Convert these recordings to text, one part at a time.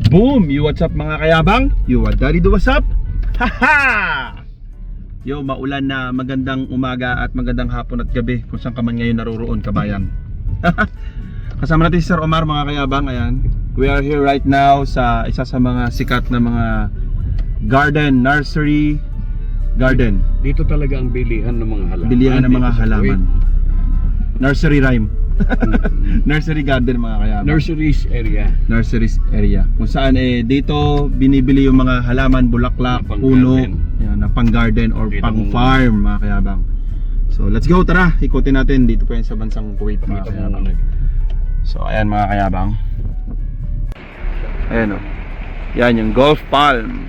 Boom! You what's up mga kayabang? You what daddy do what's up? Haha! Yo, maulan na magandang umaga at magandang hapon at gabi kung saan ka man ngayon naroroon, kabayan. Kasama natin si Sir Omar mga kayabang. Ayan. We are here right now sa isa sa mga sikat na mga garden, nursery garden. Dito talaga ang bilihan ng mga halaman. Bilihan ng mga halaman. Nursery rhyme. Nursery garden mga kayabang. Nurseries area. Nurseries area. Kung saan dito binibili yung mga halaman, bulaklak, Na puno, pang-garden. yan, na pang garden or Dito pang mo- farm mga kayabang. So let's go, tara, ikutin natin dito po yan sa bansang Kuwait mga Pakita mo kayabang. muna. So ayan mga kayabang. Ayan o. Yan yung golf palm.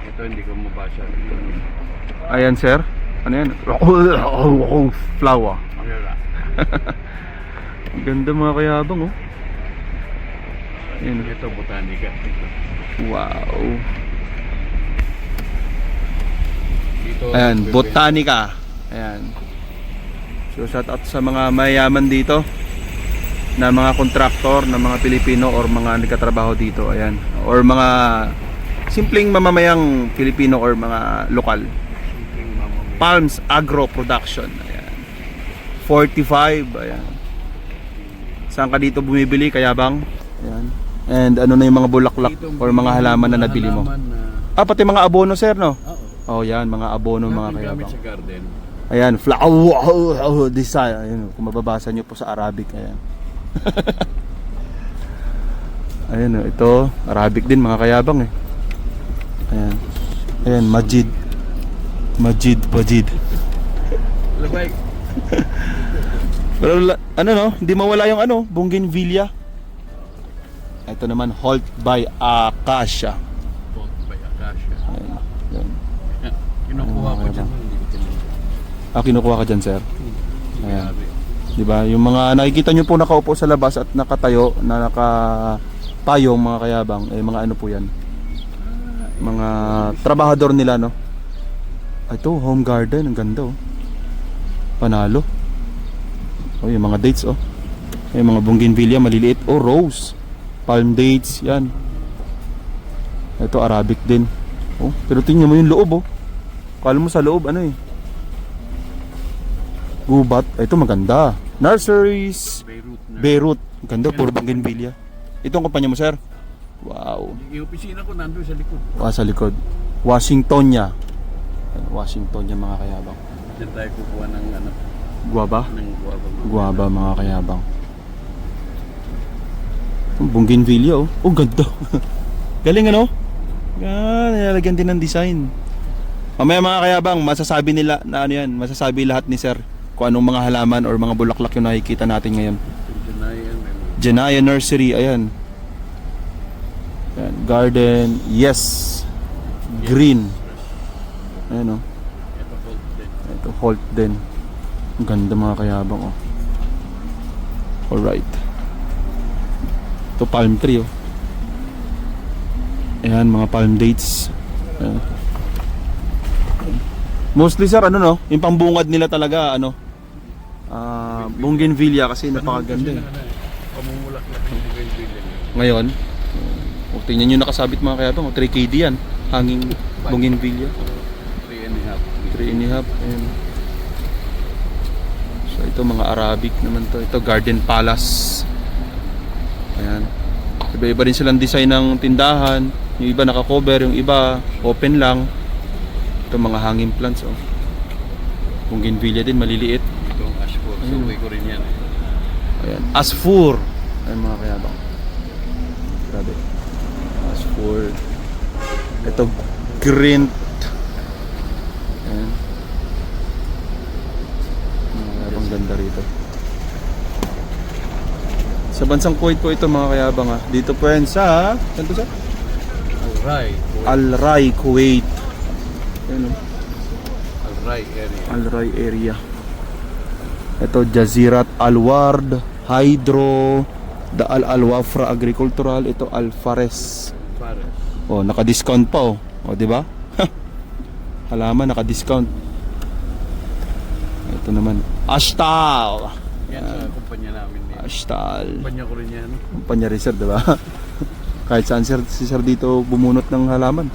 Ito hindi ko mabasa. Ayan sir. Ano yan? Flower. Ang ganda mga kayabang oh. Ayan. Ito botanica. Wow. Dito, Ayan, botanica. Ayan. So shout out sa mga mayaman dito na mga kontraktor na mga Pilipino or mga nagkatrabaho dito. Ayan. Or mga simpleng mamamayang Pilipino or mga lokal. Palms Agro Production. Ayan. 45. Ayan. Saan ka dito bumibili, kayabang? Ayan. And ano na yung mga bulaklak or mga halaman na nabili mo? Ah, pati mga abono sir, no? Oo. Oh, yan, mga abono mga Gamit kayabang. sa garden. Ayan, flower design. Ayan, kung mababasa nyo po sa Arabic, ayan. Ayan, oh, ito, Arabic din mga kayabang eh. Ayan. Ayan, Majid. Majid. Labay. Pero ano no, hindi mawala yung ano, bougainvillea. Ito naman, Halt by Acacia. Pot by acacia. Ayan. Ayan. Kinukuha ko dyan. Hindi ko tinanong. Ah, kinukuha ka dyan, sir. Ayan. Grabe. 'Di ba? Yung mga nakikita nyo po nakaupo sa labas at nakatayo na nakapayong mga kayabang, mga ano po 'yan. Mga trabahador nila, no. Ito, home garden, ang ganda oh. Panalo. Oh, yung mga dates oh. Yung mga bougainvillea maliliit, oh, rose. Palm dates, 'yan. Ito Arabic din. Oh, pero tingnan mo yung loob oh. Kala mo sa loob ano eh. Gubat. Ito maganda. Nurseries Beirut. Ang ganda, puro bougainvillea. Ito ang kumpanya mo, sir? Wow. Yung opisina ko nandun sa likod. Sa likod. Washingtonia. Ayan, Washingtonia mga kayabang. Diyan tayo kukuha ng ano. Guava? Ng guava. Guava mga kayabang. Bougainvillea oh. Oh, ganda. Galing ano? Yan, nilagyan din ng design. Mamaya mga kayabang, masasabi nila na ano yan, masasabi lahat ni sir kung anong mga halaman or mga bulaklak yung nakikita natin ngayon. Tunayan. Janaya Nursery, ayan. Ayan, garden, yes. Green. Ayan o. Ito Holt din. Ito, Holt din. Ang ganda mga kayabang oh. Alright. Ito palm tree oh. Ayan, mga palm dates. Ayan. Mostly sir, ano no? Yung pambungad nila talaga, ano? Bougainvillea kasi napakaganda eh. Pamumulaklak ng bougainvillea. Ngayon, tingnan nyo nakasabit mga kayabang, 3KD yan, hanging bougainvillea, 3.5. Ayan. So ito mga Arabic naman to, ito Garden Palace. Ayan. Iba-iba rin silang design ng tindahan, yung iba naka-cover, yung iba open lang. Ito mga hanging plants oh. Bougainvillea din, maliliit. Ito ang ashford. Suway ko rin yan eh. Ayan, Asfur. Ayan mga kayabang. Grabe. Asfur. Ito green. Ayan. Mga kayabang ganda rito. Sa bansang Kuwait po ito mga kayabang ha. Dito po yan sa saan to, sir? Alright. Al Rai, Kuwait. Ayan oh. Alright area. Al Rai area. Ito Jazirat Al Ward, Hydro, the Al Wafra Agricultural, ito Al Fares. Pares. Oh, naka-discount pa oh. Oh, di ba? Halaman naka-discount. Ito naman, Ashtal. Yan sa kumpanya namin. Ashtal. Kumpanya ko rin yan. Kumpanya rin sir, di ba? Kahit saan sir, si sir dito bumunot ng halaman.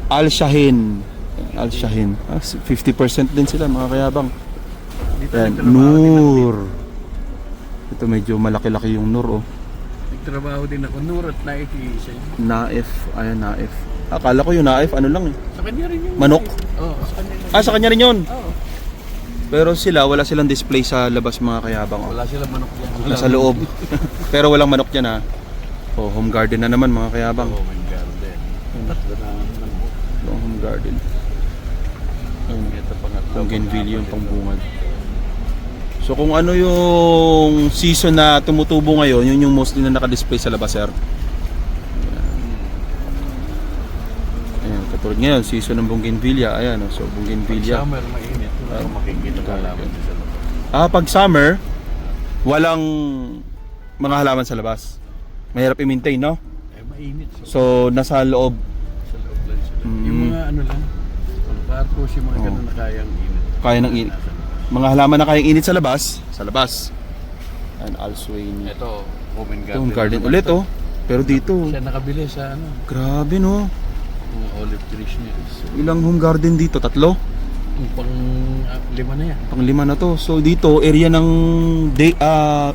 Al Shahin. Al Shahin. 50% din sila mga kayabang. Dito Yan, nagtrabaho din Nur. Ito medyo malaki-laki yung Nur oh. Nagtrabaho din ako. Nur at Naif isa yun. Naif. Ayan, Naif. Akala ko yung Naif ano lang eh. Sa kanya rin yun. Manok? Oo, sa kanya rin. Sa kanya rin yun. Oo. Pero sila, wala silang display sa labas mga kayabang oh. Wala silang manok yan. Nasa loob. Pero walang manok dyan ha. Oh, home garden na naman mga kayabang. Oh my God. Tatlo na manok. Home garden. Ito pangatlo. Bougainvillea yung pangbungad. So kung ano yung season na tumutubo ngayon, yun yung mostly na nakadisplay sa labas, sir. Ayan, katulad ngayon, season ng Bougainvillea. Ayan, oh, so Bougainvillea. Summer mainit. Wala kang makikita ng halaman sa labas. Pag summer, walang mga halaman sa labas. Mahirap i-maintain, no? Mainit. So nasa loob. Sa loob lang sila. Yung mga ano lang, mga parkos, yung mga ganun na kayang init. Kaya ng init. Mga halaman na kayang init sa labas. And Alswain. Ito, home and Ito, garden. home garden naman ulit, to. oh. Pero dito, Siya nakabili sa ano, grabe, no? mga olive trees niya. Ilang home garden dito? 3? Yung pang 5 na yan. Pang 5 na to. So dito, area ng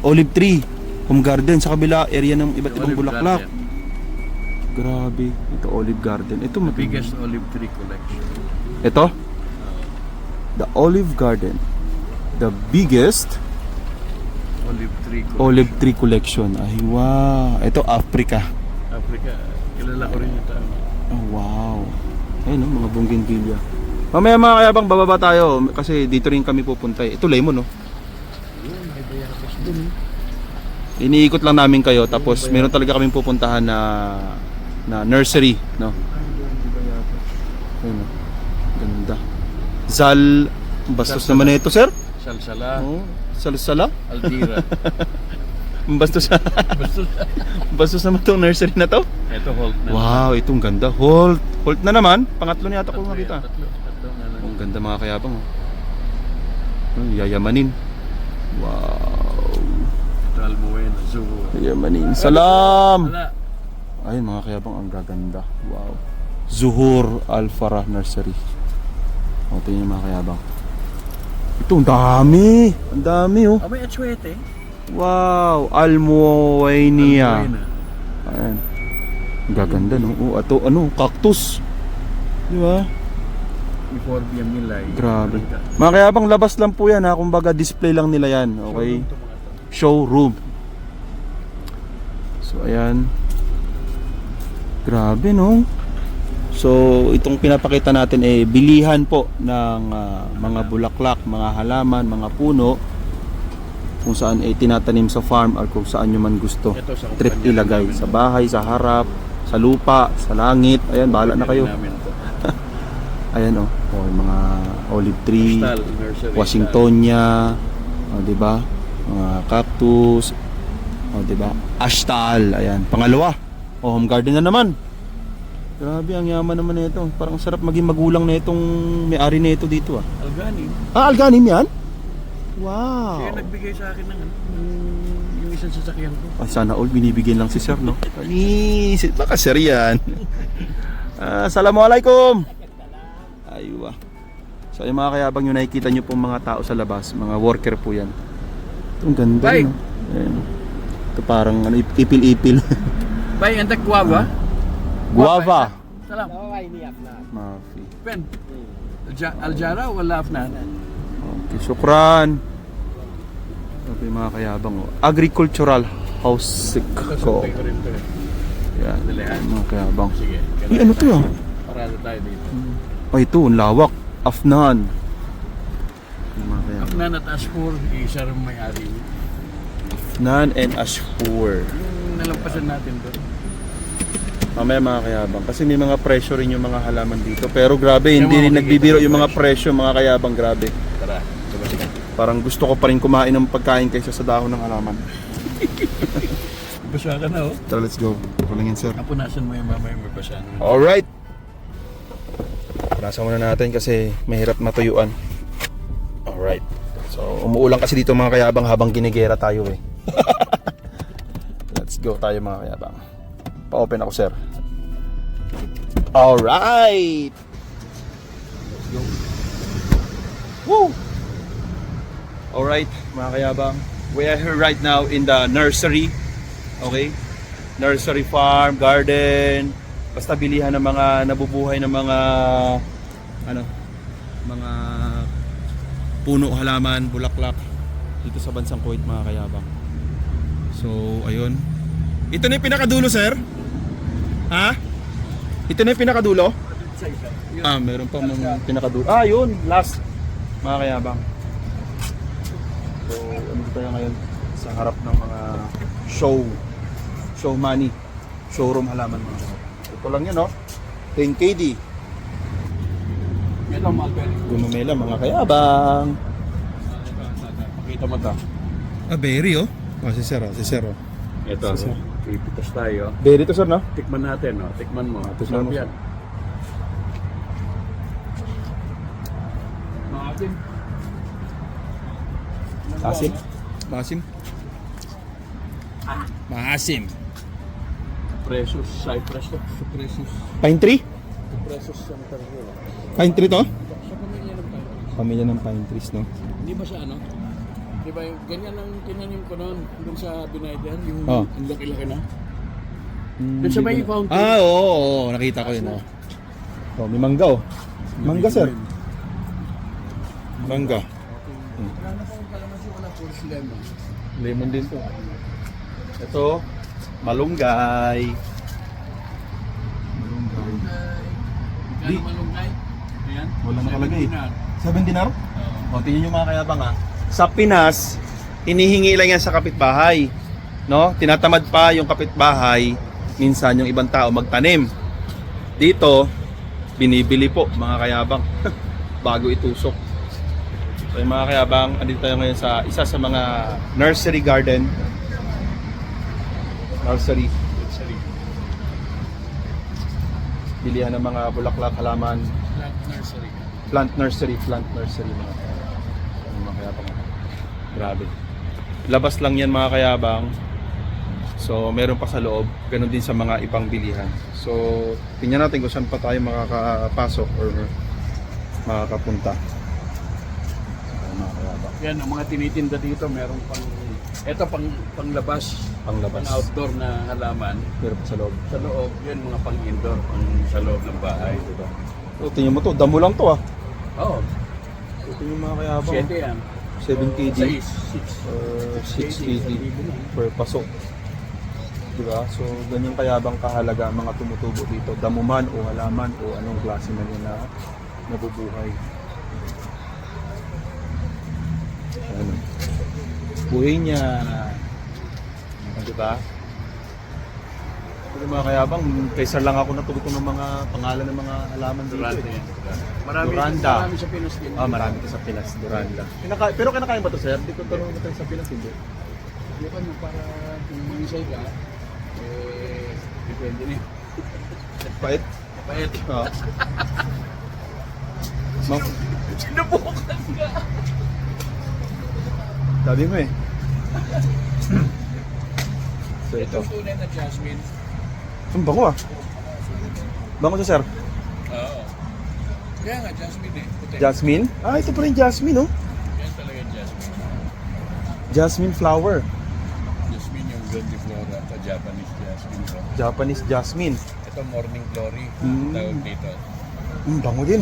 olive tree. Home garden. Sa kabila, area ng iba't ibang Olive bulaklak. garden. Grabe. Ito, olive garden. Ito, The biggest olive tree collection. Ito? The olive garden. The biggest Olive tree collection. olive tree collection. Ay, wow. Ito, Africa. Africa, kilala ko rin yung tao. Oh, wow. Ayun, no, mga bougainvillea. Mamaya mga kayabang, bababa tayo. Kasi dito rin kami pupunta eh. Ito, lemon, no? Yun, may bayabas dun. Iniikot lang namin kayo. Tapos, meron talaga kaming pupuntahan na nursery, no? Ayun, no? Ganda. Zal, bastos Salsala. naman na ito, sir. Salsala, Oh, salsala. Altira. Bastos, Basta, bastos naman itong nursery na to. ito hold na. Wow, itong ganda. Holt. Holt na naman. Pangatlo niya ata ko Tatlo yan, makita. tatlo na lang. Ang ganda mga kayabang. Yayamanin. Wow. Ito, Almuena, Zoo. Yayamanin. Salam! Wala. Ayun mga kayabang, ang gaganda. Wow. Zuhur Al-Farah Nursery. O, tingnan yung mga kayabang. Ito, ang dami. Ang dami oh. May atsuete. Wow. Almuwainia. Almuena. Ayan. Ang gaganda no. Oh, ato, ano, cactus. Di ba? Before Milay. Grabe. Mga kayabang, labas lang po yan ha. Kumbaga display lang nila yan. Okay? Showroom. So ayan. Grabe no. So itong pinapakita natin eh bilihan po ng mga bulaklak, mga halaman, mga puno kung saan eh tinatanim sa farm or kung saan nyo man gusto. Ito sa Trip kumpanya ilagay namin sa to. bahay, sa harap, sa lupa, sa langit. Ayan, bahala na kayo. Namin to. Ayan oh, oh yung mga olive tree, Postal, nursery. Washingtonia, oh, 'di ba? Mga cactus, oh, 'di ba? Ashtal, ayan. Pangalawa, oh, home garden na naman. Grabe, ang yaman naman nito. Parang sarap maging magulang na itong may-ari na ito dito ah. Alganim. Alganim 'yan? Wow. Kaya nagbigay sa akin ng ano, yung isang sasakyan ko. Ay, sana all binibigyan lang si sir, no? Panis, baka sir yan. Assalamualaikum. Aywa. So yung mga kayabang yung nakikita nyo pong mga tao sa labas, mga worker po yan. Ito, ang ganda, Bye. no? Ayan. Ito parang ano, ipil-ipil. Bay, andak guava. Guava. Salam. Mafi. Pen. Aljara wala afnan. Okay, syukran. Ito yung mga kayabang. Oh. Agricultural house ko. Ko rin to. Yan, Dalihan. mga kayabang. Sige. Eh, ano to ah? Parado tayo dito. Ay, ito, ang lawak. Afnan. Yung mga kayabang. Afnan at Ashpur, isa rin may-ari. Nan and Ashpur. Yung nalampasan natin doon. Mamaya mga kayabang. Kasi may mga presyo rin yung mga halaman dito. Pero grabe, Yung hindi mga rin makikita nagbibiro yung yung mga presyo mga kayabang. Grabe. Tara. Diba? Parang gusto ko pa rin kumain ng pagkain kaysa sa dahon ng halaman. Basa ka na oh. Tara, let's go. Kulangin, sir. Kapunasan mo yung mamaya may basa. Alright. Punasan muna natin kasi mahirap matuyuan. Alright. So, umuulan kasi dito mga kayabang habang ginigera tayo eh. Let's go tayo mga kayabang. Pa-open ako, sir. Alright! Woo! Alright, mga kayabang. We are here right now in the nursery. Okay? Nursery farm, garden. Basta bilihan ng mga nabubuhay ng mga mga puno, halaman, bulaklak dito sa bansang Kuwait, mga kayabang. So, ayun. Ito na yung pinakadulo, sir? Ha? Ito na yung pinakadulo? Meron pa mga pinakadulo. Yun, last. Mga kayabang. So, dito tayo ngayon sa harap ng mga show money, showroom halaman, mga kayabang. Ito lang yun, no? 10 KD. Ito, Malbel. Gumamela, mga kayabang. Pakita mo ito. Berry, oh. Si Sir, si Sir. Ito, pipitas tayo. Berry to, sir, no? Tikman natin, no? Tikman mo. Tikman mo, Sarap yan. Maasim. Maasim? Maasim? Maasim. Precious, Cypress to. Precious. Pine tree? Precious ang taryo. Pine tree to? Sa pamilya ng tayo. Pamilya ng pine trees, no? Hindi ba siya ano? Di ba yung ganyan ang tinanim ko noon doon sa Binider, yung Oh. ang laki-laki na. Doon sa may fountain. Oo, nakita ko yun, oh. Oh, may mangga, oh. Mangga, sir. Mangga. Wala na pong kalamansi, wala puro lemon. Lemon din to. Ito, malunggay. Di. Kano malunggay? Ayan. Wala nakalagay. 7 7 dinar? Oo. O, tingnan nyo, mga kayabang, ha. Sa Pinas, hinihingi lang yan sa kapitbahay. No? Tinatamad pa yung kapitbahay, minsan yung ibang tao magtanim. Dito, binibili po, mga kayabang, bago itusok. So, yung mga kayabang, andito tayo ngayon sa isa sa mga nursery garden. Nursery. Bilihan ng mga bulaklak, halaman, Plant nursery. plant nursery, mga kayabang. Grabe. Labas lang yan, mga kayabang. So, meron pa sa loob. Ganon din sa mga ibang bilihan. So, tingnan natin kung saan pa tayo makakapasok or makakapunta. So, mga kayabang. Yan, ang mga tinitinda dito, meron pang, eto panglabas, Panglabas. pang outdoor na halaman. Meron pa sa loob. Sa loob, yan mga pang indoor, pang sa loob ng bahay. Diba? So, tingnan mo to. Damo lang to, ah. Oo, So, tingnan mga kayabang. 7 yan. 7 kg. 6 6 kg per paso. Diba? So, ganyan kayabang kahalaga ang mga tumutubo dito. Damuman o halaman o anong klase na yun na nabubuhay. Ano? Buhay niya. Diba? Pero mga kayabang, kaysa lang ako natuto ng mga pangalan ng mga halaman dito. Durante eh. yan. Marami sa Pinas din. Marami ka sa Pinas, Duranda. Pero kinakain ba to, sir? Hindi ko tanong natin sa Pinas, hindi. Bukan mo para kung manisay ka, depende na. Pait? Payat. Oo. Sinubukan ka! Sabi mo eh. So ito. Itong tunay na jasmine. Ang bango, ah. Bango siya, sir. Oo. Kaya nga, jasmine eh. Puti. Jasmine? Ito pa rin jasmine, oh. Yan talaga yung jasmine. Jasmine flower. Jasmine yung grandiflora at Japanese jasmine. So, Japanese jasmine. ito morning glory. Mm. Tawag dito. Bango din.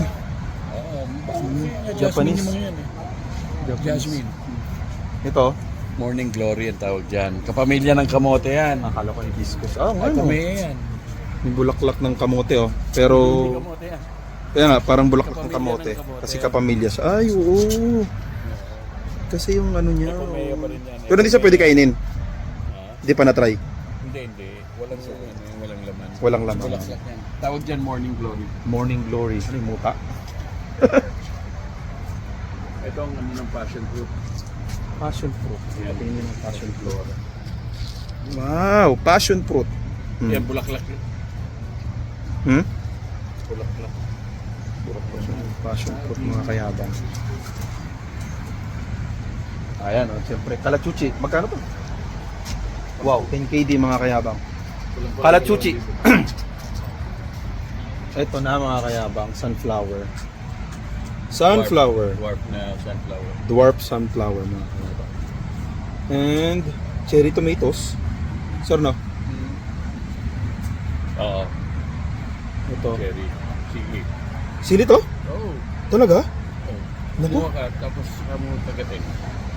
Oo. Jasmine Japanese. yung mga yan eh. Jasmine. Ito. Morning glory ang tawag dyan. Kapamilya ng kamote yan. Akala ko hibiscus. Ay, Ano? pamilya yan. May bulaklak ng kamote, oh. Pero, Hindi kamote yan. kaya nga, parang bulaklak ng Kapamilya kamote. ng kamote. Kasi kapamilya siya. Ay, oo. Kasi yung ano niya. May pamilya pa rin yan. Pero hindi siya pwede kainin. Ah, Hindi pa na-try. Hindi. Walang laman. Walang laman. Bulaklak yan. Tawag dyan morning glory. Morning glory. Ano yung muta? Ito ang ano ng passion fruit. Passion fruit. Yan. Tingnan yung passion fruit. Wow, passion fruit. Yan, bulaklak. Hmm? Bulaklak. Passion fruit, mga kayabang. Ayan, siyempre. Kalachuchi. Magkano to? Wow, 10 KD, mga kayabang. Kalachuchi. Ito na mga kayabang, sunflower. Sunflower. Dwarf na sunflower. Dwarf sunflower mga kayabang. And cherry tomatoes. Sir, no? Oo. Ito. Cherry. Sili. Sili to? Oo. Talaga? Oh. Naku. Kumuha ka, tapos mo tagatin.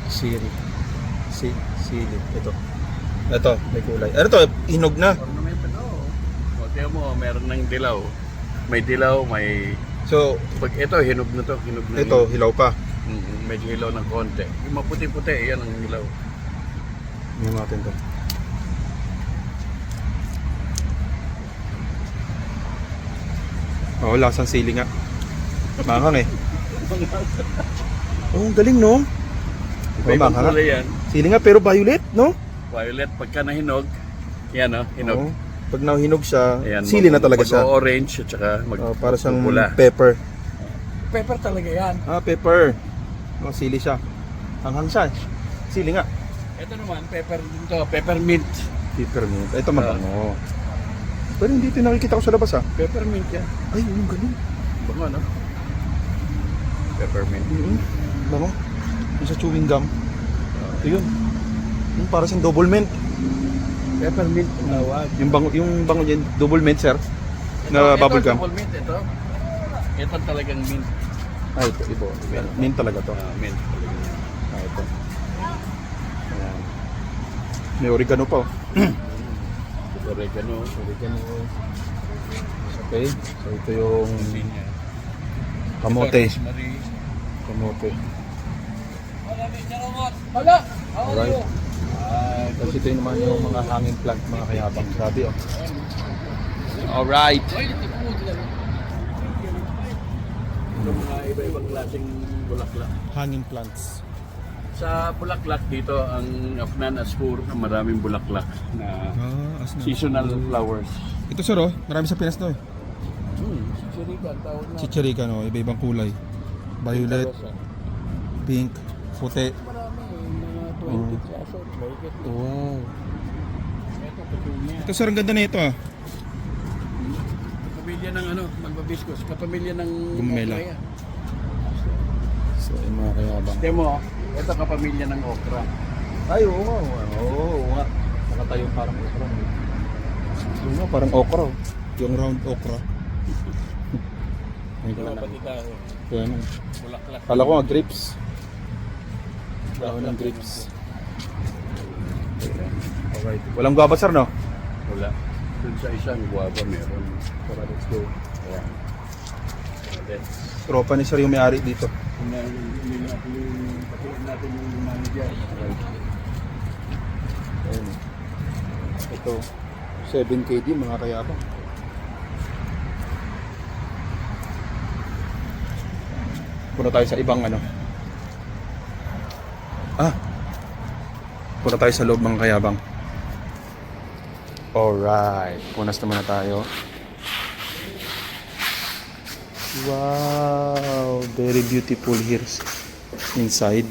Sili. Sili. Ito. Ito, may kulay. Ano to? Hinog na. Ornamental, oo. O, tiyan mo, meron ng dilaw. May dilaw, may... So, Pag ito, hinog na to. Hinog na ito, yun. hilaw pa. Medyo hilaw ng konti. Yung maputi-puti, yan ang hilaw. Tingnan natin to. Oo, lasang sili nga. Manghang eh. Oh, ang galing no? Iba-ibang manghang nga. kulay yan. Sili nga pero violet, no? Violet, pagka nahinog, yan o, hinog. Oo. Pag nahinog siya, Ayan, sili na talaga siya. Mag-orange at saka Para siyang pula. pepper. Pepper talaga yan. Ah, pepper. Oh, sili siya. Hanghang siya. Sili nga. Ito naman, pepper din to. Peppermint. Peppermint. Ito mabango. Pero hindi ito nakikita ko sa labas ah. Peppermint yan. Ay, yung galing. Bango, no? Peppermint. Bango. Yung sa chewing gum. Ito yun. Yung para siyang double mint. Peppermint ang tawag. Yung bango niyan, double mint sir. Na bubble gum. Ito, double mint, ito. Ito talagang mint. Ah, ito, ibo. Mint talaga to. Mint talaga. Ah, ito. Ayan. May oregano pa oh. Oregano. Okay. So ito yung Pinya. kamote. Rosemary. Kamote. Hala! Alright. Tapos ito yung naman yung mga hanging plant, mga kayabang. Grabe oh. Alright. Ito mga iba-ibang klaseng bulaklak. Hanging plants. Sa bulaklak dito, ang Afnan Asfur, maraming bulaklak na seasonal flowers. Ito sir oh, marami sa Pinas to eh. Chichirica, ang tawag na. Chichirica no, iba-ibang kulay. Violet, pink, puti. Marami, mga 20 klasot. Wow. Ito, petunia. Ito sir, ang ganda na ito ah. Kapamilya ng ano, magbabiskos. Kapamilya ng Gumela. okra yan. So yung mga kayabang. Demo, ito kapamilya ng okra. Ay, oo nga. Oo nga. Nakatayo parang okra. Oo nga, parang okra. Yung round okra. Ay, Ito, wala na. pati tayo. Kaya na. Bulaklak. Kala ko nga grapes. Dahon ng grapes. Alright. Walang guava sir, no? Wala. Dun sa isang guava meron. Tara, let's go. Ayan. Then, Tropa ni sir yung may-ari dito. patuloy natin yung manager. Ayun. Ito, 7 KD mga kayabang. Punta tayo sa ibang ano. Punta tayo sa loob mga kayabang. Alright, punas na muna tayo. Wow, very beautiful here inside.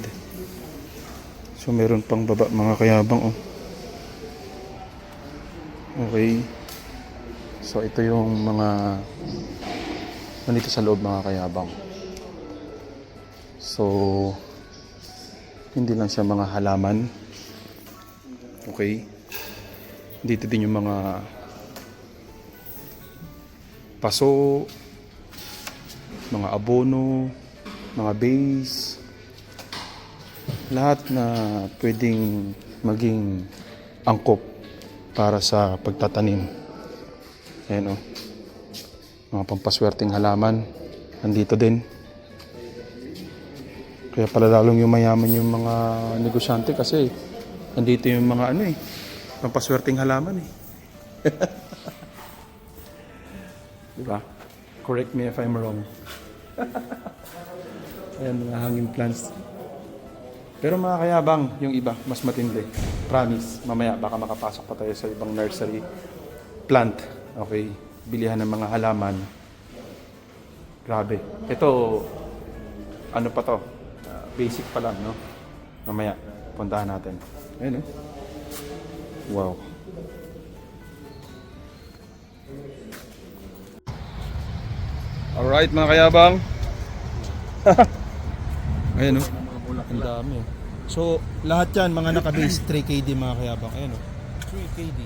So meron pang baba mga kayabang oh. Okay. So ito yung mga nandito sa loob mga kayabang. So hindi lang siya mga halaman. Okay. Dito din yung mga paso, mga abono, mga base, lahat na pwedeng maging angkop para sa pagtatanim. Ayan o, mga pampaswerteng halaman nandito din. Kaya pala lalong yung mayaman yung mga negosyante kasi nandito yung mga ano eh, pampaswerteng halaman eh. Diba? Correct me if I'm wrong. Ayan, mga hanging plants. Pero mga kayabang, yung iba, mas matindi. Promise, mamaya baka makapasok pa tayo sa ibang nursery plant. Okay, bilihan ng mga halaman. Grabe. Ito, ano pa to? Basic pa lang, no? Mamaya, puntahan natin. Ayan, Wow. Alright mga kayabang. Ayan o. Mga Ang bulaklak. dami. So, lahat yan, mga naka-base 3KD mga kayabang. Ayan o. 3KD.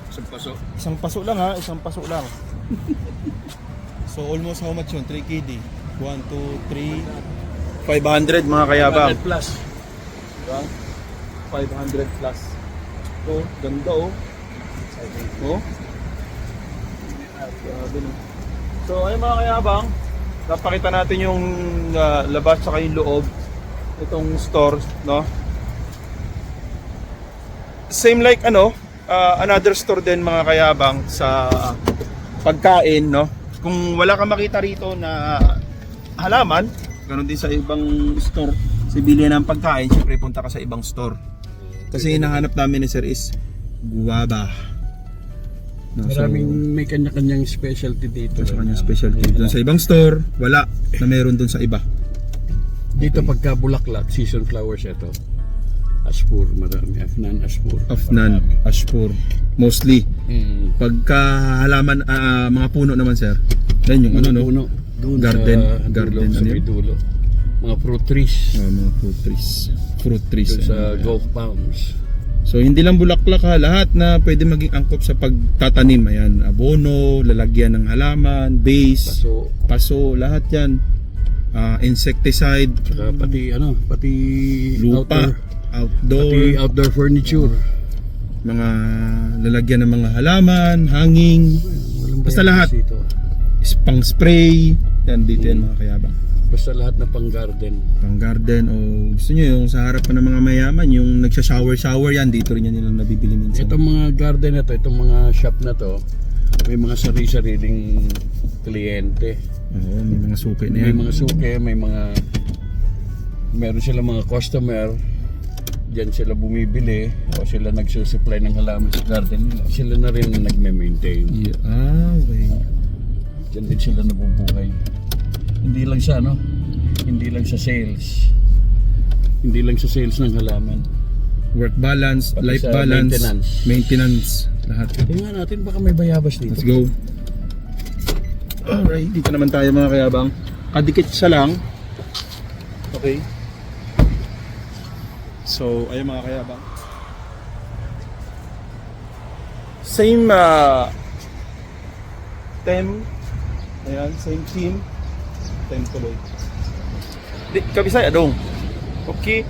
Isang paso. Isang paso lang ha, isang paso lang. So, almost how much yun? 3KD. 1, 2, 3. 500 mga kayabang. 100 plus. Diba? 500 plus. So, ganda oh. Oh. Grabe no. So, ayun mga kayabang. Napakita natin yung labas saka yung loob. Itong store, no? Same like another store din mga kayabang sa pagkain, no? Kung wala kang makita rito na halaman, ganun din sa ibang store, si bilihan ng pagkain, syempre punta ka sa ibang store. Kasi hinahanap namin ni Sir is guwaba. No, Maraming may kanya-kanyang specialty dito. sa kanyang specialty. Doon sa ibang store, wala na meron doon sa iba. Dito pagka bulaklak, season flowers ito. Ashpur, marami. Afnan, Ashpur. Afnan, Ashpur, mostly. Mm. Pagka halaman, mga puno naman sir. Yan yung Puno. Doon Garden, sa garden, dulo, sa ano may yun? dulo. Mga fruit trees. mga fruit trees. Fruit trees. Doon sa Ayan. golf palms. So hindi lang bulaklak ha, lahat na pwede maging angkop sa pagtatanim. Ayan, abono, lalagyan ng halaman, base, paso, lahat yan. Insecticide, Saka pati lupa, pati outdoor furniture. mga lalagyan ng mga halaman, hanging, Walang basta bayabas lahat. dito. Pang spray, yan dito yan mga kayabang. Basta lahat na pang garden. Pang garden o gusto nyo yung sa harap pa ng mga mayaman, yung nagsha-shower yan, dito rin yan nila nabibili minsan. Itong mga garden na to, itong mga shop na to, may mga sari-sariling kliyente. Oo, may mga suki na May yan. mga suke, meron sila mga customer. Diyan sila bumibili o sila nagsusupply ng halaman sa garden nila. Sila na rin ang nagme-maintain. Yeah, okay. Diyan din sila nabubuhay. Hindi lang sa hindi lang sa sales. Hindi lang sa sales ng halaman. Work balance, Pati life sa balance, maintenance. lahat. Tingnan natin baka may bayabas dito. Let's go. Alright, dito naman tayo mga kayabang. Kadikit siya lang. Okay. So, ayun mga kayabang. Same team. Ayan, same team. Team tuloy. Di, kabisay, adong. Okay.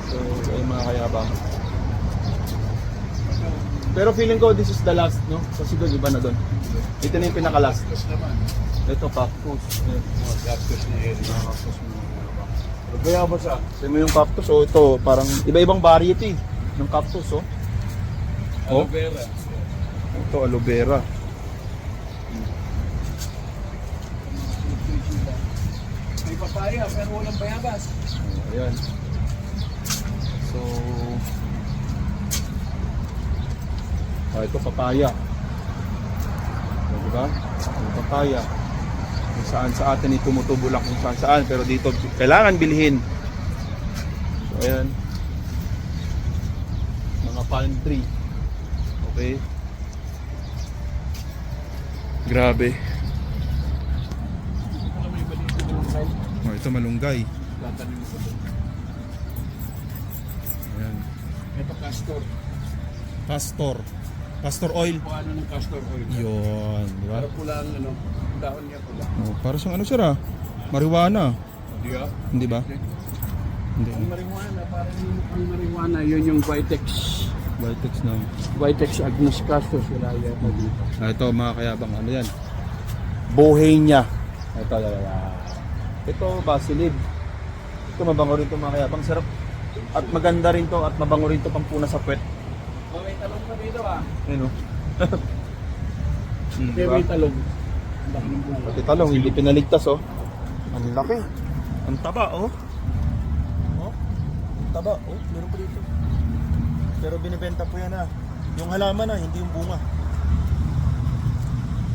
So, ayun mga kayabang. Pero feeling ko this is the last, no? Kasi doon, iba na doon. Ito na yung pinaka-last. Cactus naman. Ito, cactus. Mga cactus na area. Mga cactus mo. Bayabas ah. Ito mo yung cactus, oh. Ito, parang iba-ibang variety ng cactus, oh. Aloe vera. Ito, aloe vera. May papaya pero walang bayabas. Ayan. So, ito papaya. Diba? Yung papaya. Kung saan sa atin ito tumutubulak kung saan saan. Pero dito, kailangan bilhin. So, ayan. Mga palm tree. Okay. Grabe. Alam mo yung balito ng kain? Oh, ito malunggay. Tatanim mo ko doon. Ayan. Ito castor. Castor oil. Paano ng castor oil? Yun, di ba? Para pula ang dahon niya pula. Oh, para siyang ano sir marijuana. Di ba? Hindi ba? Hindi. Ang marijuana, parang ang marijuana, yun yung Vitex. Vitex na. Vitex Agnus Castor, sila yata dito. Ito mga kayabang ano yan? Bohemia. Ito basilid. Ito mabango rin ito mga kayabang. Sarap. At maganda rin to at mabango rin to pang puna sa puwet. Oh, may talong pa dito ah. Ayun o. Okay, may talong. Ang laki ng bunga. Pati talong, hindi pinaligtas oh. Ang laki. Ang taba oh. Oh. Ang taba oh. Meron pa dito. Pero binibenta po yan yung halaman hindi yung bunga.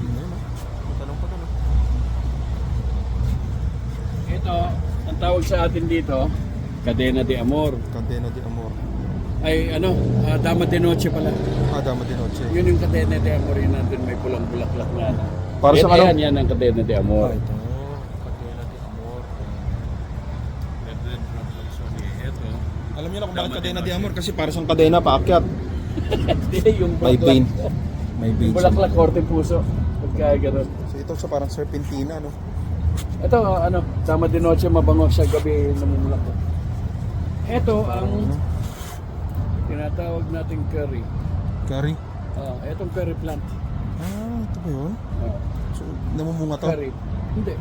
Ayun oh. May talong pa doon oh. Ito, ang tawag sa atin dito, Cadena de Amor. Cadena de Amor. Ay, Dama de Noche pala. Dama de Noche. Yun yung Cadena de Amor, yun nandun may pulang bulaklak na. Para sa ano? Yan ang Cadena de Amor. Ito. Cadena de Amor. Alam niyo na kung bakit Cadena de Amor? Kasi para sa kadena paakyat. Hindi, yung May bulaklak. vein. May vein. Bulaklak, korte puso. Pagka gano'n. So ito sa parang serpentina, no? Ito, Dama de Noche, mabango sa gabi namumulaklak. Ito ang tinatawag nating curry. Curry? Itong curry plant. Ito ba yun? So, namumunga to? Curry. Hindi.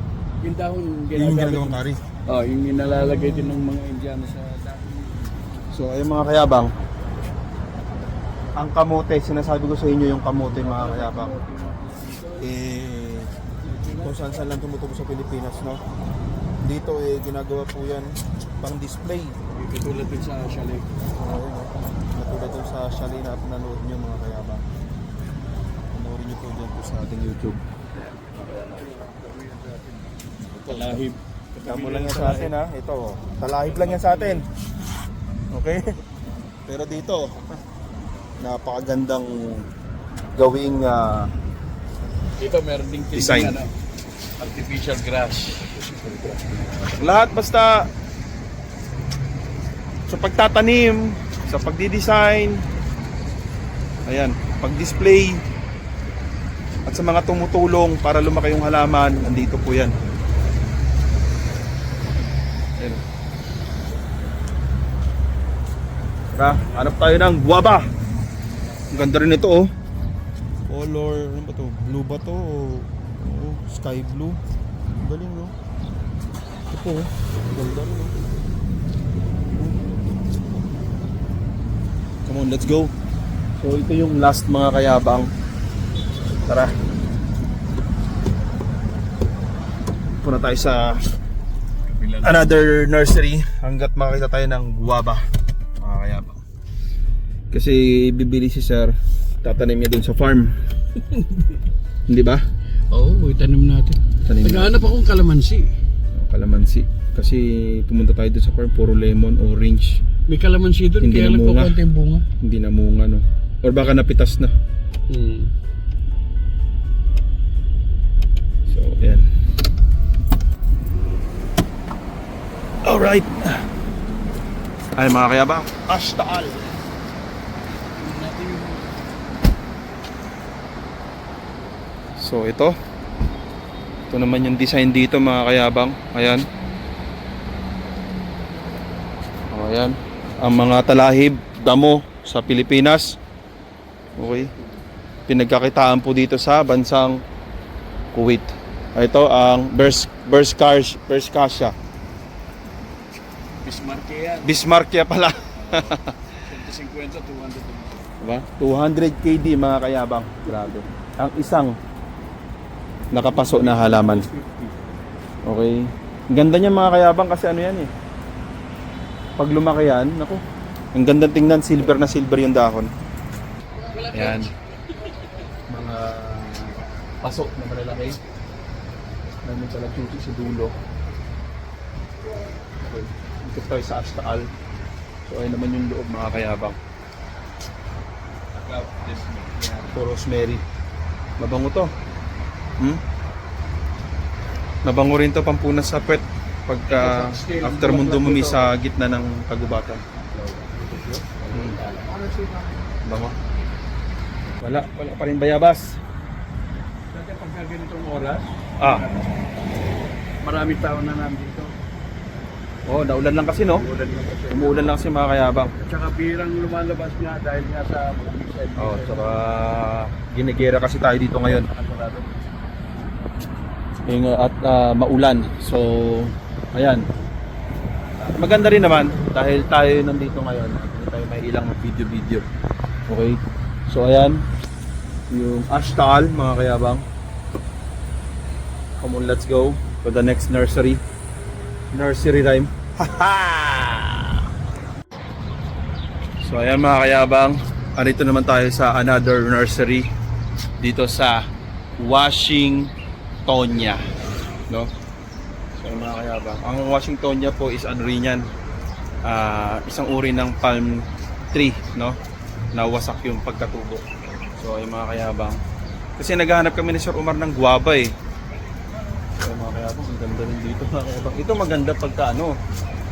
Yung dahon Yun yung ginagawang curry. Yung nilalagay din ng mga Indiano sa dahon. So ayun mga kayabang, ang kamote, sinasabi ko sa inyo yung kamote mga kayabang, kung saan lang tumutubo sa Pilipinas, no? Dito ginagawa po yan pang display. Katulad din sa chalet. Ayun, no? Katulad dun sa chalet na nanood nyo mga kayabang. Panoorin nyo po dyan po sa ating YouTube. Talahib. Tamo lang yan sa atin, ha? Ito, talahib lang yan sa atin. Okay? Pero dito, napakagandang gawing Dito meron ding Design. Artificial grass. lahat basta sa pagtatanim, sa pagdi-design, ayan, pag-display, at sa mga tumutulong para lumaki yung halaman, nandito po yan. Ayan. Tara, hanap tayo ng guava. Ang ganda rin ito, oh. Color, ano ba to? Blue ba to? Sky blue. Ang galing, no? Ito po, oh. Ang ganda rin, no? Come on, let's go. So ito yung last mga kayabang. Tara. Punta tayo sa another nursery hanggat makakita tayo ng guava mga kayabang. Kasi bibili si sir, tatanim niya dun sa farm. Hindi ba? Oo, itanim natin. Tanim Naghahanap akong kalamansi. Kalamansi. Kasi pumunta tayo dun sa farm, puro lemon, orange. May kalamansi doon, Hindi kaya lang po namunga. konti yung bunga. Hindi namunga, no? Or baka napitas na. So, yan. Alright. Ay mga kayabang, Ashtaal. So ito naman yung design dito mga kayabang. Ayan. Ayan. Ang mga talahib, damo sa Pilipinas. Okay. Pinagkakitaan po dito sa bansang Kuwait. Ito ang Bershkasha. Bismarckia. Bismarckia pala. 150, 200. Diba? 200 KD mga kayabang. Grabe. Ang isang nakapaso na halaman. Okay. Ang ganda niya mga kayabang kasi ano yan eh. Pag lumaki yan, naku. Ang ganda tingnan, silver na silver yung dahon. Yan. Mga paso na malalaki. Namin pala tuti sa dulo. Okay. Ikot tayo sa Ashtaal. So ayun naman yung loob mga kayabang. Ito rosemary. Mabango to. Mabango rin to pampunas sa puwet pagka after mong dumumi sa gitna ng kagubatan. Bango. Wala pa rin bayabas. Dati pagka ganitong oras, maraming tao na nandito. Oh, naulan lang kasi no? Umuulan lang kasi mga kayabang. At saka birang lumalabas nga dahil nga sa side. Oh, saka ginigera kasi tayo dito ngayon. At maulan. So, ayan. Maganda rin naman dahil tayo nandito ngayon. Hindi tayo may ilang video. Okay? So, ayan. Yung Ashtaal, mga kayabang. Come on, let's go to the next nursery. Nursery rhyme. So, ayan mga kayabang. Arito naman tayo sa another nursery dito sa Washingtonia, no? So mga kayabang, ang Washingtonia po is ano rin yan, isang uri ng palm tree, no? Nawasak yung pagkatubo. So ay mga kayabang. Kasi naghahanap kami ni Sir Omar ng guava eh. So mga kayabang, ang ganda rin dito mga kayabang. Ito maganda pagka ano,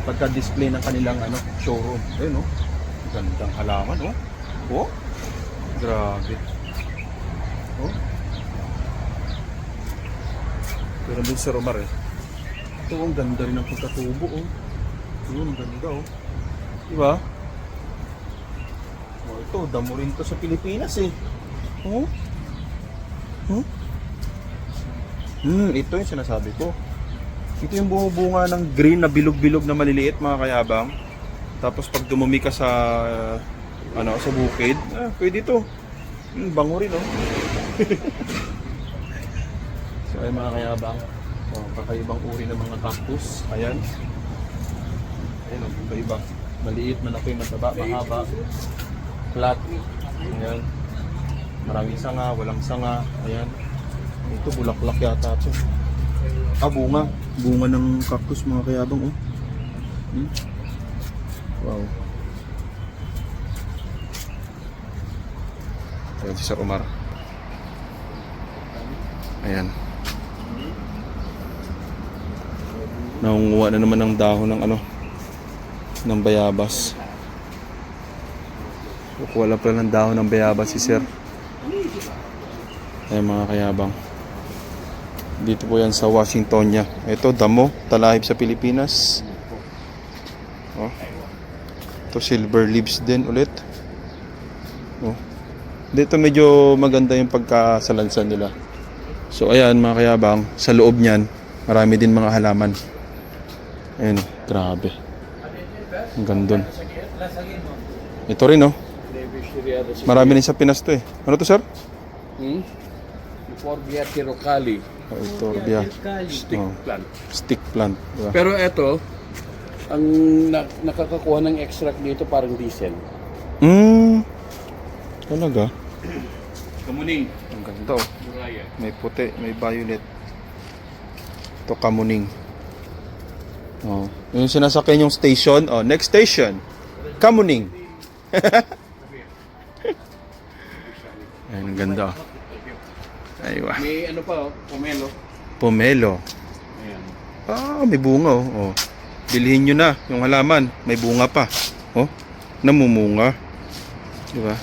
pagka-display ng kanilang ano, showroom. Ayun oh. Gandang halaman oh. Oh. Grabe. Oh. Pero din Sir Omar eh. Ito ang ganda rin ng pagkatubo oh. Yun, ganda oh. Diba? Oh, ito, damo rin to sa Pilipinas eh. Oh. Oh. Ito yung sinasabi ko. Ito yung bumubunga ng green na bilog-bilog na maliliit mga kayabang. Tapos pag dumumi ka sa sa bukid, pwede ito. Bango rin oh. So ay mga kayabang, kakaibang uri ng mga cactus. Ayan. Ayan oh, kakaiba. Maliit, malaki, mataba, mahaba. Flat. Ayan. Maraming sanga, walang sanga. Ayan. Ito bulaklak yata ito. Bunga. Bunga ng cactus mga kayabang oh. Wow. Ayan si Sir Omar. Ayan. Nangunguha na naman ng dahon ng ng bayabas. Kukuha lang pala ng dahon ng bayabas si Sir. Ayan mga kayabang. Dito po yan sa Washingtonia. Ito damo, talahib sa Pilipinas. Oh. Ito silver leaves din ulit. Oh. Dito medyo maganda yung pagkasalansan nila. So ayan mga kayabang, sa loob niyan marami din mga halaman. Ayan, grabe. Ang gandun. Ito rin oh. Marami rin sa Pinas to eh. Ano to sir? Euphorbia tirocali. Euphorbia. Stick plant. Stick plant. Diba? Pero ito, ang nakakakuha ng extract dito parang diesel. Talaga? Kamuning. Ang ganda oh. May puti, may violet. Ito kamuning. Oh. Yung sinasakyan yung station. Oh, next station. Kamuning. Ayan, ang ganda oh. Aywa. May ano pa, pomelo. Pomelo. Ayan. May bunga oh. Oh. Bilhin nyo na yung halaman. May bunga pa. Oh, namumunga. Diba?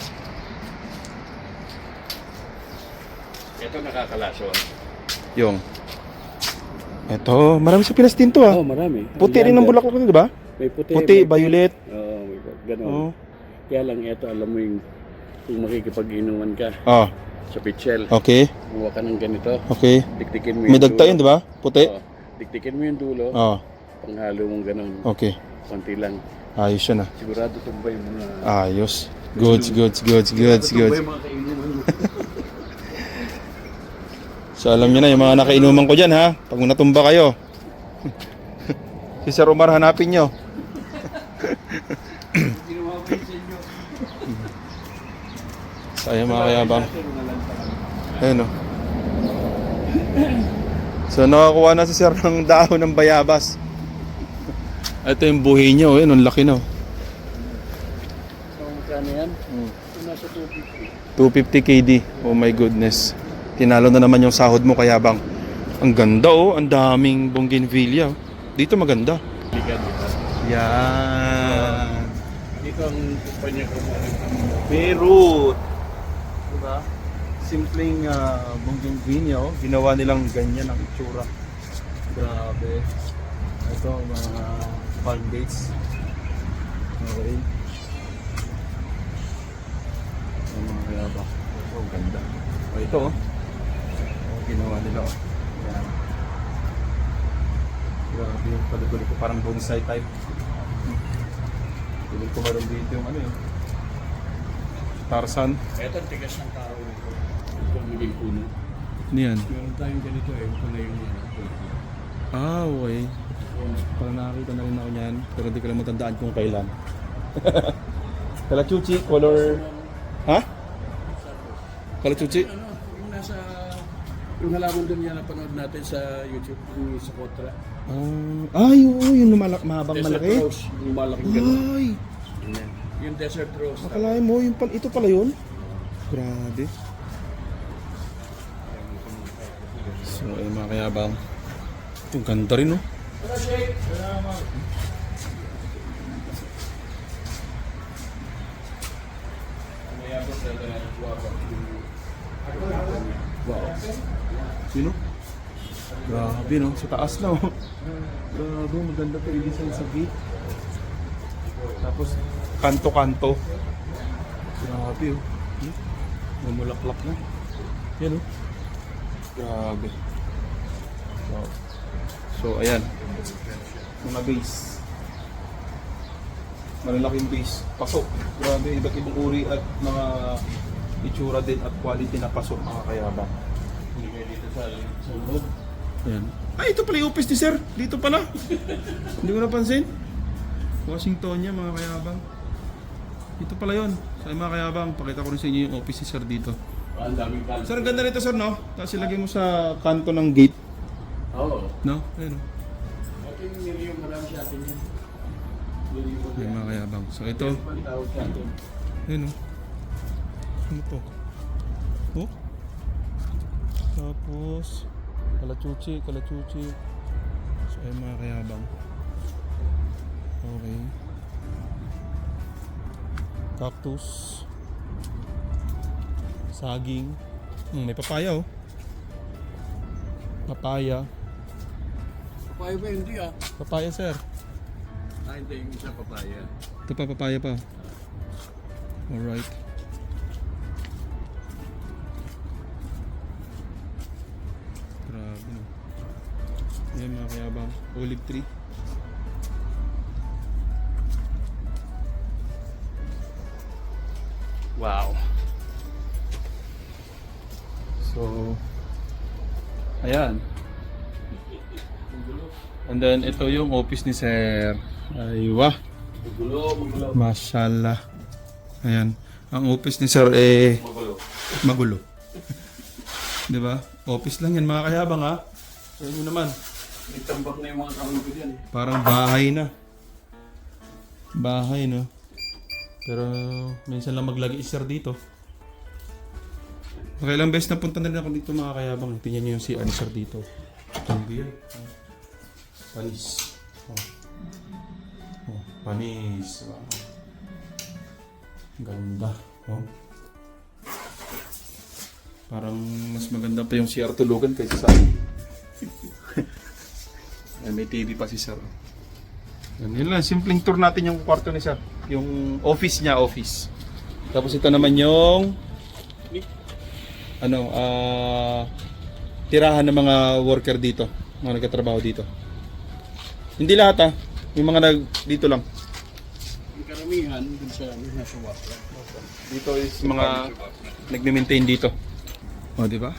Ito nakakalaso. Yung. Ito, marami sa Pinas din to ah. Oh, marami. Puti rin ng bulaklak nito, diba? May puti. Puti, violet. Oo, may gano'n. Oh. Kaya lang ito, alam mo yung kung makikipag-inuman ka Oh, sa pitchel, okay. kumuha ka ng ganito, Okay. dikdikin mo May yung dagta yun, diba? Puti. Oo, dikdikin mo yung dulo, Oh, panghalo mong gano'n, okay. konti lang. Ayos yun ah. Sigurado tumbay mo na. Ayos. Goods. Tumbay mga kainuman mo. So alam nyo na yung mga nakainuman ko dyan ha. Pag natumba kayo. Si Sir Omar hanapin nyo. So ayun mga kayabang. Ayun o. So nakakuha na si Sir ng dahon ng bayabas. Ito yung buhay niya. Ayun, ang laki na. So, magkano yan? Ito nasa 250. 250 KD. Oh my goodness. Tinalo na naman yung sahod mo kayabang. Ang ganda oh. Ang daming bougainvillea. Dito maganda. Ligan dito. Yan. Dito ang kumpanya ko mo. Beirut. Diba? Simpleng bougainvillea oh. Ginawa nilang ganyan ang itsura. Grabe. Ito mga palm dates. Okay. Ang mga kayabang. Ito ang ganda. Oh, ito oh. Ginawa nila oh. Yan. Grabe yung palugulo ko. Parang bonsai type. Piling ko meron dito yung ano yun. Tarzan. Ito ang tigas ng tao nito. Ito ang maging puno. Ano yan? Meron tayong ganito eh. Ito na yung Okay. Parang nakakita na rin ako niyan. Pero hindi ko lang matandaan kung kailan. Kalachuchi, color... Ha? Kalachuchi? Yung nasa... Yung halaman doon yan napanood natin sa YouTube, yung sa Kotra. Ay, oo, yung mahabang Desert malaki. Rose, yung malaking gano'n. Ay! Yung desert rose. Akalain mo, ito pala yun? Grabe. So, ayun mga kayabang. Ang ganda rin, no? Wow. Sino? Grabe, no? Sa taas na, oh. Grabe, maganda pa yung design sa gate. Tapos, kanto-kanto. Grabe, oh. Mamulaklak na. Yan, oh. Grabe. Wow. So, ayan. Mga base. Malalaking base. Pasok. Grabe, iba't ibang uri at mga itsura din at quality na pasok mga kayabang. Hindi kayo dito sa loob. Ayan. Ay, ito pala yung office ni sir. Dito pala. Hindi ko napansin. Washington mga kayabang. Ito pala yun. Sa mga kayabang, pakita ko rin sa inyo yung office ni sir dito. Ang daming kanto. Sir, ang ganda nito sir, no? Tapos ilagay mo sa kanto ng gate. Oo. No? Ayun, no? Ito yung niliyong marami sa atin yan. Niliyong Ayun mga kayabang. So ito, pantawag sa atin. ayun, no? Ano to? Oh? Tapos, kalachuchi. So ayun mga kayabang. Okay. Cactus. Saging. May papaya, oh. Papaya. Papaya ba hindi ah? Papaya, sir. Ah, hindi yung isa papaya. Ito pa, papaya pa. Alright. Grabe, no? Yan mga kayabang. Olive tree. Wow. So, ayan. And then, ito yung office ni Sir. Aywa. Magulo. Mashallah. Ayan. Ang office ni Sir magulo. 'Di ba? Office lang yan mga kayabang ha. Ayun mo naman. May tambak na yung mga kahon ko dyan. Parang bahay na. Bahay no. Pero minsan lang maglagi si Sir dito. Okay lang best na punta na rin ako dito mga kayabang. Tingnan niyo yung CR ni Sir dito. Tumbi yan. Panis. Panis. Wow. Ganda. Oh. Parang mas maganda pa yung CR tulugan kaysa sa akin. May TV pa si Sir. Yun lang, simpleng tour natin yung kwarto ni Sir. Yung office niya, office. Tapos ito naman yung tirahan ng mga worker dito, mga nagtatrabaho dito. Hindi lahat yung mga dito lang. Yung karamihan dun sa nasa wapla. Dito is mga nagme-maintain dito. O, di ba?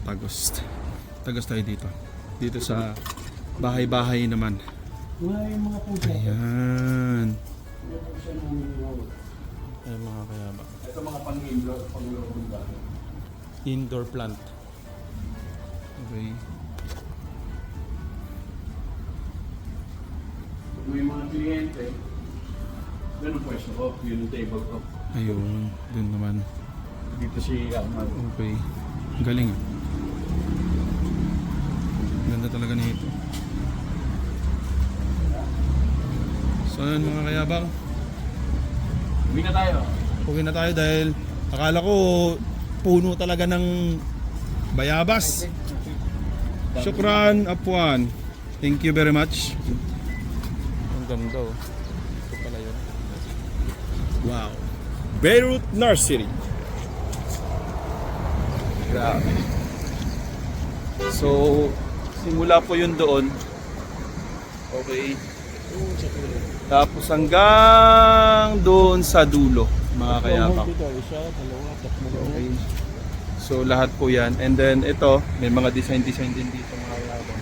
Tagos tayo dito. Dito sa bahay-bahay naman. Yung mga pusa. Ayan. Ayan mga kayabang. Ito mga pang-indoor ng bahay. Indoor plant. Okay. Kung may mga kliyente, ganun pwesto ko, yun yung table ko. Ayun. Dun naman. Dito si Ahmad. Okay. Galing. Ganda talaga nito. So yun mga kayabang. Uwi na tayo. Uwi na tayo dahil akala ko puno talaga ng bayabas. Shukran, Apuan. Thank you very much. Ang ganda oh. Ito pala yun. Wow. Beirut Nursery. Grabe. So, simula po yun doon. Okay. Tapos hanggang doon sa dulo, mga kayabang. Isa, dalawa, tatlo. Okay. So lahat po yan. And then ito, may mga design din dito mga kayabang.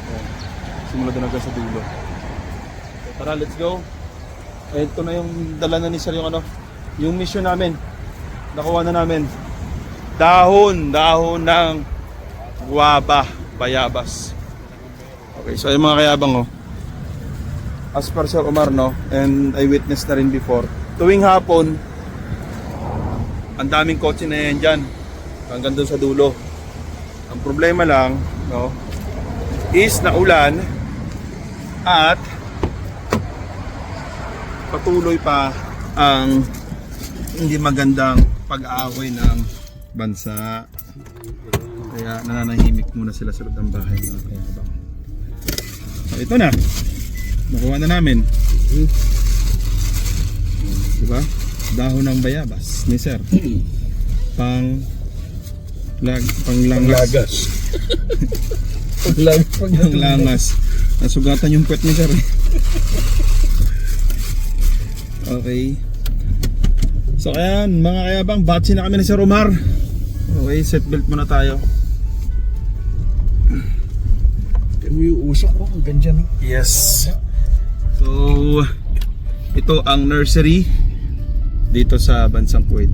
Ayan. Simula doon hanggang sa dulo. So, tara, let's go. Ito na yung dala na ni Sir yung yung mission namin. Nakuha na namin. Dahon ng guava, bayabas. Okay, so yung mga kayabang as per Sir Omar, no, and I witnessed na rin before, tuwing hapon, ang daming kotse na yan dyan, hanggang doon sa dulo. Ang problema lang, no, is naulan at patuloy pa ang hindi magandang pag-aaway ng bansa. Kaya nananahimik muna sila sa loob ng bahay, mga kayabang. So ito na, nakuha na namin. Diba? Dahon ng bayabas ni Sir. Panglangas. Panglangas. Nasugatan yung puwet ni Sir. Okay. So ayan, mga kayabang, batsi na kami ni Sir Omar. Okay, seatbelt muna tayo. Yung usok ko, ang ganda no? Yes. So, ito ang nursery dito sa bansang Kuwait.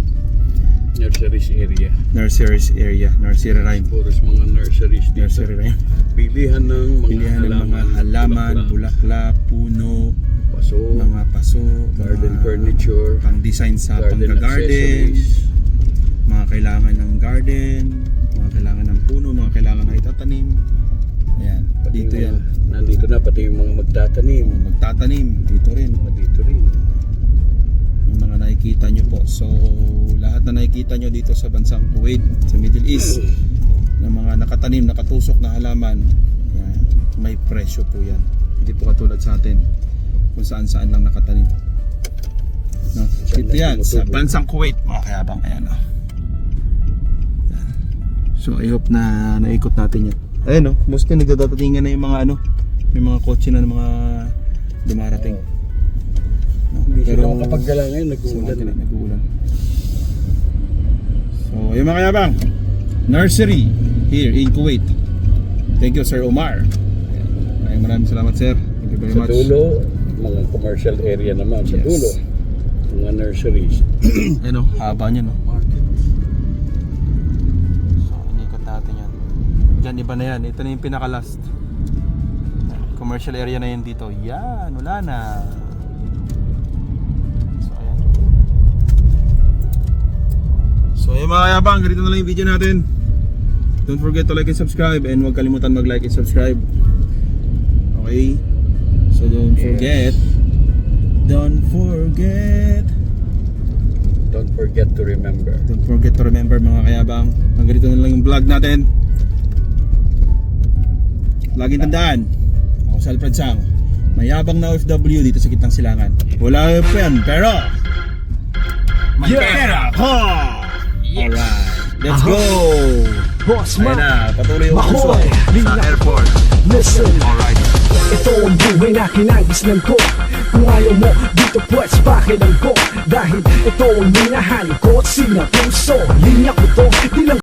Nurseries area. Nurseries area, nursery rhyme. Puros mga nurseries dito. Nursery rhyme. Bilihan ng mga Pilihan ng mga halaman, bulaklak, puno, paso, mga paso, garden mga furniture, pang-design sa garden pang-garden, accessories. mga kailangan ng garden, mga kailangan ng puno, mga kailangan na itatanim. Ayan, Pati dito yung yan. mga- Nandito na pati yung mga magtatanim. Magtatanim, dito rin. Dito rin. Yung mga nakikita nyo po. So, lahat na nakikita nyo dito sa bansang Kuwait, sa Middle East, na mga nakatanim, nakatusok na halaman, yan, may presyo po yan. Hindi po katulad sa atin, kung saan-saan lang nakatanim. No? Ito yan, sa bansang Kuwait, mga kayabang. Ayan, oh. Yan. So, I hope na naikot natin yan. Ayan, oh, mostly nagdadatingan na yung mga ano, may mga kotse na ng mga dumarating. Hindi sila makapaggala ngayon, nag-uulan. Nag-uulan. So, yung mga kayabang, nursery here in Kuwait. Thank you, Sir Omar. Maraming salamat, sir. Thank you very Sa much. dulo, mga commercial area naman. Sa Yes. dulo, mga nurseries. Ano, haba niya, no? So, inikot natin yan. Diyan, iba na yan. Ito na yung pinaka-last. Commercial area na yun dito. Yan, wala na. So, ayan. So, yung mga kayabang, ganito na lang yung video natin. Don't forget to like and subscribe, and huwag kalimutan mag-like and subscribe. Okay? So, don't forget. Don't forget. Don't forget to remember. Don't forget to remember, mga kayabang, hanggang dito na lang yung vlog natin. Laging tandaan, ako si Alfred Sang, mayabang na OFW dito sa Gitnang Silangan. Wala pa yan, pero may pera ko! Alright, let's go! Boss Ayan man, na, patuloy yung puso Makoy, sa airport. listen. Alright. Ito ang buhay na kinagisnan ko. Kung ayaw mo, dito pwes pakilang ko. Dahil ito ang minahal ko at sinapuso. Linya ko to, di lang